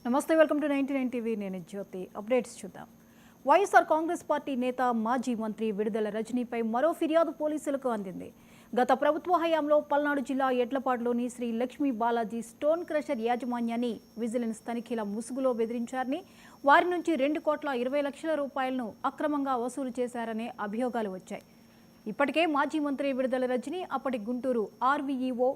నమస్తే, welcome to 99 TV. నేను జ్యోతి. Updates చూద్దాం. వైఎస్ఆర్ కాంగ్రెస్ పార్టీ నేత మాజీ మంత్రి విడుదల రజనీపై మరో ఫిర్యాదు పోలీసులకు అందింది. గత ప్రభుత్వ హయాంలో పల్నాడు జిల్లా ఎడ్లపాడులోని శ్రీ లక్ష్మీ బాలాజీ స్టోన్ క్రషర్ యాజమాన్యాన్ని విజిలెన్స్ తనిఖీల ముసుగులో బెదిరించారని, వారి నుంచి 2,20,00,000 రూపాయలను అక్రమంగా వసూలు చేశారనే అభియోగాలు వచ్చాయి. ఇప్పటికే మాజీ మంత్రి విడుదల రజనీ, అప్పటి గుంటూరు ఆర్వీఈఓ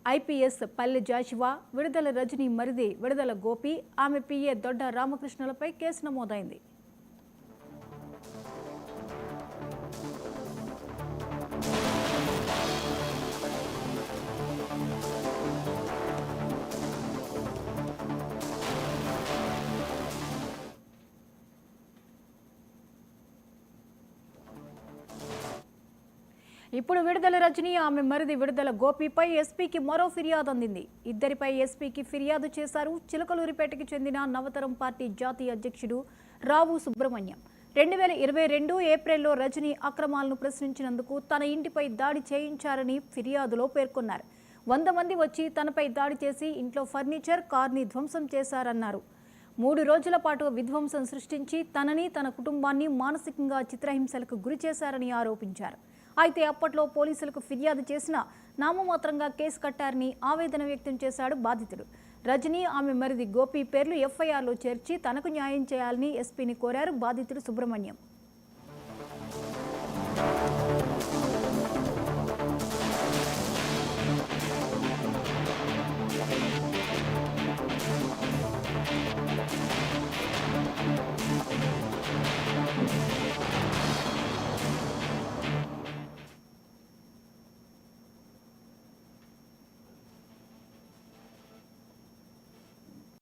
ఐపీఎస్ పల్లె జాషువా, విడుదల రజనీ మరిది విడుదల గోపి, ఆమె పిఏ దొడ్డ రామకృష్ణలపై కేసు నమోదైంది. ఇప్పుడు విడుదల రజనీ, ఆమె మరిది విడుదల గోపిపై ఎస్పీకి మరో ఫిర్యాదు అందింది. ఇద్దరిపై ఎస్పీకి ఫిర్యాదు చేశారు చిలకలూరిపేటకి చెందిన నవతరం పార్టీ జాతీయ అధ్యక్షుడు రావు సుబ్రహ్మణ్యం. 2022 ఏప్రిల్లో రజనీ అక్రమాలను ప్రశ్నించినందుకు తన ఇంటిపై దాడి చేయించారని ఫిర్యాదులో పేర్కొన్నారు. 100 మంది వచ్చి తనపై దాడి చేసి ఇంట్లో ఫర్నిచర్, కార్ని ధ్వంసం చేశారన్నారు. 3 రోజుల పాటు విధ్వంసం సృష్టించి తనని, తన కుటుంబాన్ని మానసికంగా చిత్రహింసలకు గురి చేశారని ఆరోపించారు. అయితే అప్పట్లో పోలీసులకు ఫిర్యాదు చేసినా నామమాత్రంగా కేసు కట్టారని ఆవేదన వ్యక్తం చేశాడు బాధితుడు. రజనీ, ఆమె మరిది గోపి పేర్లు ఎఫ్ఐఆర్లో చేర్చి తనకు న్యాయం చేయాలని ఎస్పీని కోరారు బాధితుడు సుబ్రహ్మణ్యం.